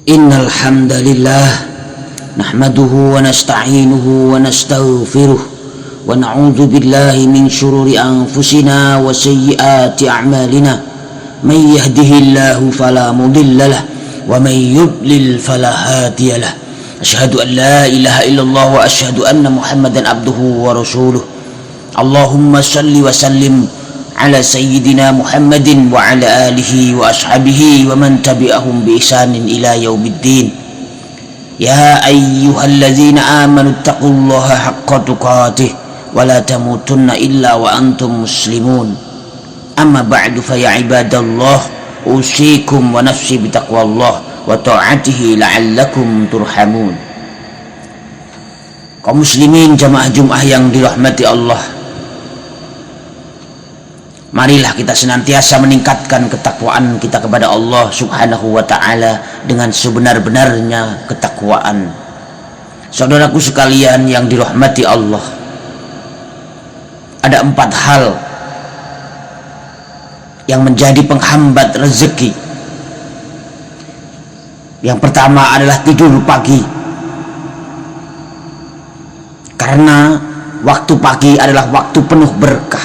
Innal hamdalillah nahmaduhu wa nasta'inuhu wa nastaghfiruh wa na'udzu billahi min shururi anfusina wa sayyiati a'malina may yahdihillahu fala mudhillalah wa may yudlil fala hadiyalah. Asyhadu an la ilaha illallah wa asyhadu anna Muhammadan abduhu wa rasuluh. Allahumma shalli wa sallim ala sayyidina Muhammadin wa ala alihi wa ashabihi wa man tabi'ahum bi ihsanin ila yaumiddin. Ya ayyuhalladzina amanu taqullaha haqqa tuqatih wa la tamutunna illa wa antum muslimun. Amma ba'du fa ya ibadallah, usikum wa nafsi bitaqwallah wa ta'atihi la'allakum turhamun. Kaum muslimin jamaah Jumat yang dirahmati Allah, marilah kita senantiasa meningkatkan ketakwaan kita kepada Allah subhanahu wa ta'ala dengan sebenar-benarnya ketakwaan. Saudaraku sekalian yang dirahmati Allah, ada 4 hal yang menjadi penghambat rezeki. Yang pertama adalah tidur pagi, karena waktu pagi adalah waktu penuh berkah.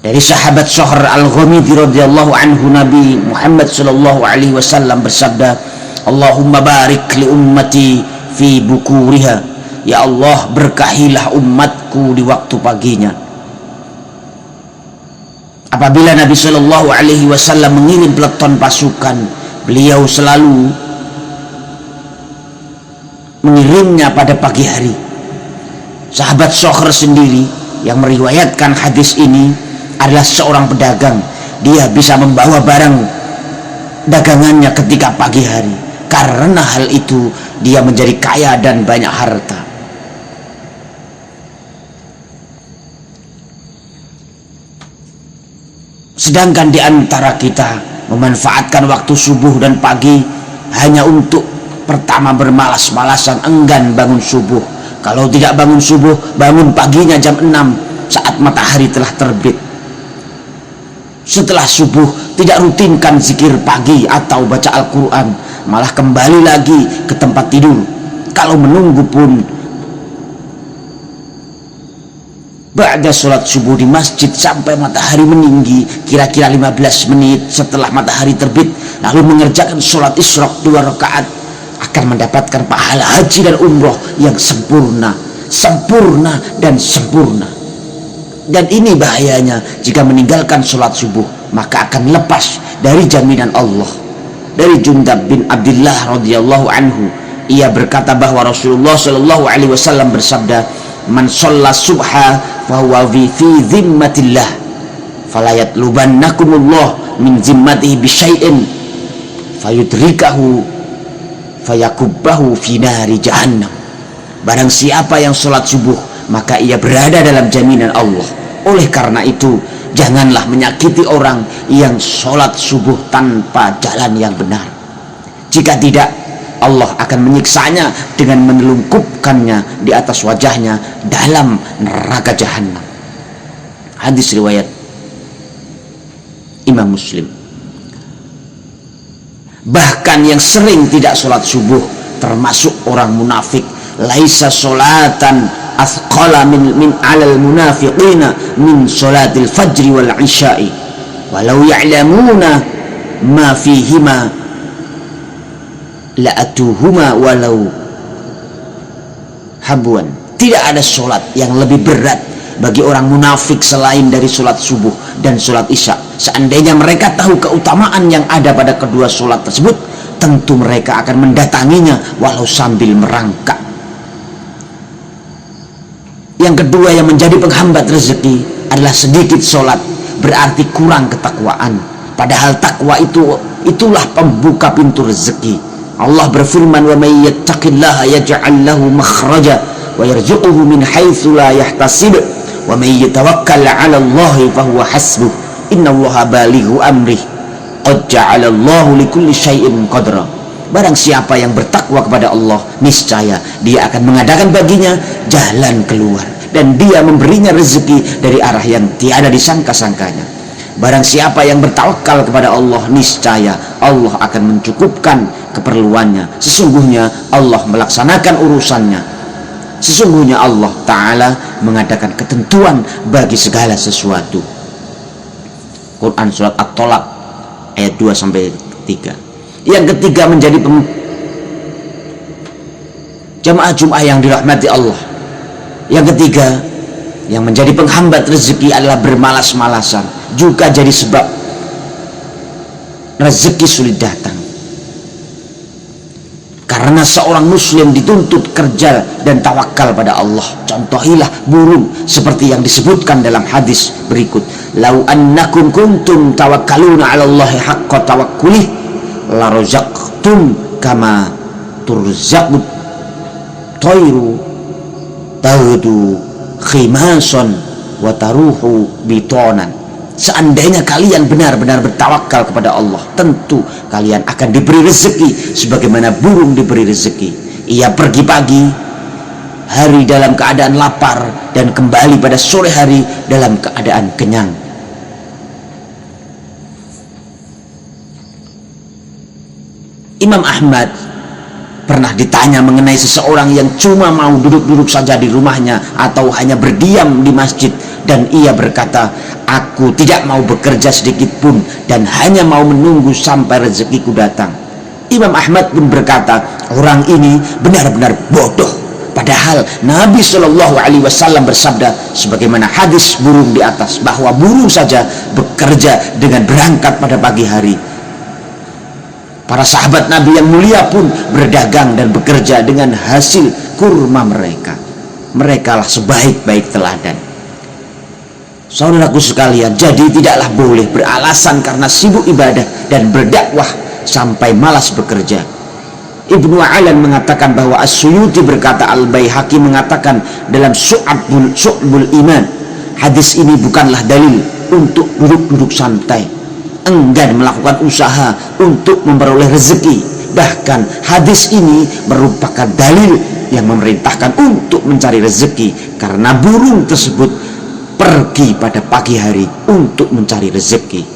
Dari sahabat Shahr Al-Ghamidi radhiyallahu anhu, Nabi Muhammad sallallahu alaihi wasallam bersabda, Allahumma barik li ummati fi bukuriha. Ya Allah, berkahilah umatku di waktu paginya. Apabila Nabi sallallahu alaihi wasallam mengirim peleton pasukan, beliau selalu mengirimnya pada pagi hari. Sahabat Shahr sendiri yang meriwayatkan hadis ini adalah seorang pedagang. Dia bisa membawa barang dagangannya ketika pagi hari. Karena hal itu dia menjadi kaya dan banyak harta. Sedangkan di antara kita memanfaatkan waktu subuh dan pagi hanya untuk pertama bermalas-malasan, enggan bangun subuh. Kalau tidak bangun subuh, bangun paginya jam 6 saat matahari telah terbit. Setelah subuh tidak rutinkan zikir pagi atau baca Al-Quran, malah kembali lagi ke tempat tidur. Kalau menunggu pun ba'da sholat subuh di masjid sampai matahari meninggi, kira-kira 15 menit setelah matahari terbit, lalu mengerjakan sholat isyraq 2 rakaat, akan mendapatkan pahala haji dan umroh yang sempurna dan sempurna. Dan ini bahayanya, jika meninggalkan sholat subuh maka akan lepas dari jaminan Allah. Dari Jundab bin Abdullah radhiyallahu anhu, ia berkata bahwa Rasulullah sallallahu alaihi wasallam bersabda, man shalla subha fahuwa fi zimmatillah fala yatlubannakumullah min zimmatihi bisyai'in fayudrikahu fayakubbahu fi nari jahannam. Barang siapa yang sholat subuh, maka ia berada dalam jaminan Allah. Oleh karena itu, janganlah menyakiti orang yang sholat subuh tanpa jalan yang benar. Jika tidak, Allah akan menyiksanya dengan menelungkupkannya di atas wajahnya dalam neraka jahanam. Hadis riwayat Imam Muslim. Bahkan yang sering tidak sholat subuh termasuk orang munafik. Laisa sholatan athqala min alal munafiqina min sholatil fajri wal isya'i walau ya'lamuna ma fihima la'atuhuma walau habuan. Tidak ada sholat yang lebih berat bagi orang munafik selain dari sholat subuh dan sholat isya. Seandainya mereka tahu keutamaan yang ada pada kedua sholat tersebut, tentu mereka akan mendatanginya walau sambil merangkak. Yang kedua yang menjadi penghambat rezeki adalah sedikit sholat, berarti kurang ketakwaan. Padahal takwa itulah pembuka pintu rezeki. Allah berfirman, wa may yattaqillaha yaj'al lahu makhraja wa yarzuquhu min haitsu la yahtasib wa may yatawakkal 'ala Allahi fahuwa hasbuh innallaha balighu amrih qad ja'ala Allahu likulli syai'in qadra. Barang siapa yang bertakwa kepada Allah, niscaya Dia akan mengadakan baginya jalan keluar dan Dia memberinya rezeki dari arah yang tiada disangka-sangkanya. Barang siapa yang bertawakal kepada Allah, niscaya Allah akan mencukupkan keperluannya. Sesungguhnya Allah melaksanakan urusannya. Sesungguhnya Allah Ta'ala mengadakan ketentuan bagi segala sesuatu. Quran surat At-Tolak ayat 2-3. Yang ketiga, menjadi jamaah Jum'ah yang dirahmati Allah. Yang ketiga, yang menjadi penghambat rezeki adalah bermalas-malasan, juga jadi sebab rezeki sulit datang. Karena seorang muslim dituntut kerja dan tawakal pada Allah. Contohilah burung seperti yang disebutkan dalam hadis berikut, lau annakum kuntum tawakkaluna 'ala Allahi haqqa tawakkulih la razaqtum kama turzaqut tayru tawdu khimason wa taruhu bitonan. Seandainya kalian benar-benar bertawakal kepada Allah, tentu kalian akan diberi rezeki sebagaimana burung diberi rezeki. Ia pergi pagi hari dalam keadaan lapar dan kembali pada sore hari dalam keadaan kenyang. Imam Ahmad pernah ditanya mengenai seseorang yang cuma mau duduk-duduk saja di rumahnya atau hanya berdiam di masjid, dan ia berkata, aku tidak mau bekerja sedikit pun dan hanya mau menunggu sampai rezekiku datang. Imam Ahmad pun berkata, orang ini benar-benar bodoh. Padahal Nabi Shallallahu Alaihi Wasallam bersabda sebagaimana hadis burung di atas, bahwa burung saja bekerja dengan berangkat pada pagi hari. Para sahabat Nabi yang mulia pun berdagang dan bekerja dengan hasil kurma mereka. Merekalah sebaik-baik teladan. Saudaraku sekalian, jadi tidaklah boleh beralasan karena sibuk ibadah dan berdakwah sampai malas bekerja. Ibnu Alan mengatakan bahwa As-Suyuti berkata, Al-Baihaqi mengatakan dalam Syu'bul Iman, hadis ini bukanlah dalil untuk duduk-duduk santai, enggan melakukan usaha untuk memperoleh rezeki. Bahkan hadis ini merupakan dalil yang memerintahkan untuk mencari rezeki, karena burung tersebut pergi pada pagi hari untuk mencari rezeki.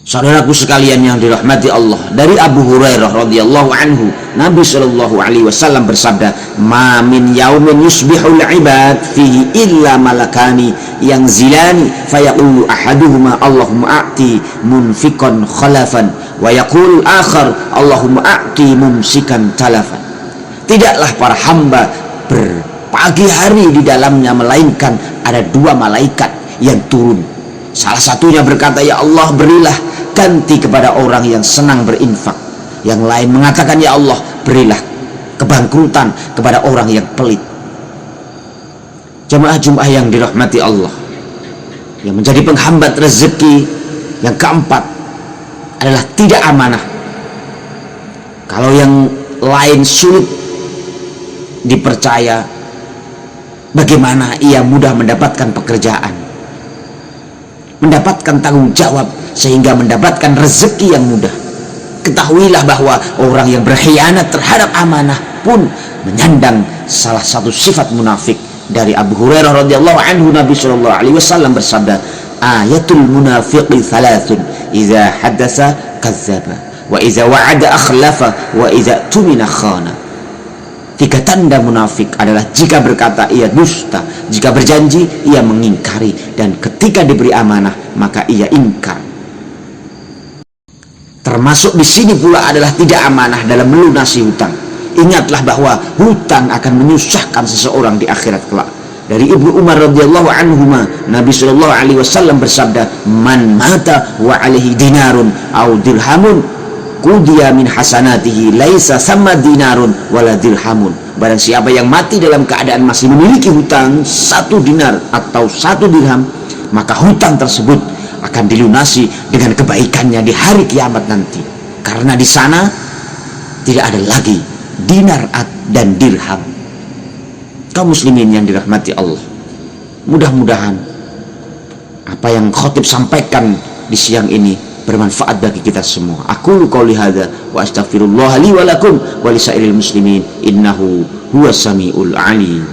Saudaraku sekalian yang dirahmati Allah, dari Abu Hurairah radhiyallahu anhu, Nabi Shallallahu Alaihi Wasallam bersabda, ma min yaumin yusbihul ibad fihi illa malakani yang zilani fayaqulu ahaduhuma Allahumma a'ti munfiqan khalafan wa yaqulu akhar Allahumma a'ti mumsikan talafan. Tidaklah para hamba berpagi hari di dalamnya melainkan ada dua malaikat yang turun. Salah satunya berkata, ya Allah, berilah ganti kepada orang yang senang berinfak. Yang lain mengatakan, ya Allah, berilah kebangkrutan kepada orang yang pelit. Jamaah Jum'ah yang dirahmati Allah, yang menjadi penghambat rezeki yang keempat adalah tidak amanah. Kalau yang lain sulit dipercaya, bagaimana ia mudah mendapatkan pekerjaan, mendapatkan tanggung jawab, sehingga mendapatkan rezeki yang mudah. Ketahuilah bahwa orang yang berkhianat terhadap amanah pun menyandang salah satu sifat munafik. Dari Abu Hurairah radhiyallahu anhu, Nabi Shallallahu Alaihi Wasallam bersabda, ayatul munafiqi thalathun, idza hadatsa kadzdzaba, wa idza wa'ada akhlafa, wa idza tumina khana. Tiga tanda munafik adalah jika berkata ia dusta, jika berjanji ia mengingkari, dan ketika diberi amanah maka ia ingkar. Termasuk di sini pula adalah tidak amanah dalam melunasi hutang. Ingatlah bahwa hutang akan menyusahkan seseorang di akhirat kelak. Dari Ibnu Umar radhiyallahu anhuma, Nabi Shallallahu Alaihi Wasallam bersabda, man mata wa alaihi dinarun au dirhamun qudiya min hasanatihi laisa sama dinarun wala dirhamun. Barang siapa yang mati dalam keadaan masih memiliki hutang 1 dinar atau 1 dirham, maka hutang tersebut akan dilunasi dengan kebaikannya di hari kiamat nanti, karena di sana tidak ada lagi dinar dan dirham. Kaum muslimin yang dirahmati Allah, mudah-mudahan apa yang khotib sampaikan di siang ini bermanfaat bagi kita semua. Aku qauli hadza wa astaghfirullah li wa lakum wa lisairil muslimin innahu huwas samiul alim.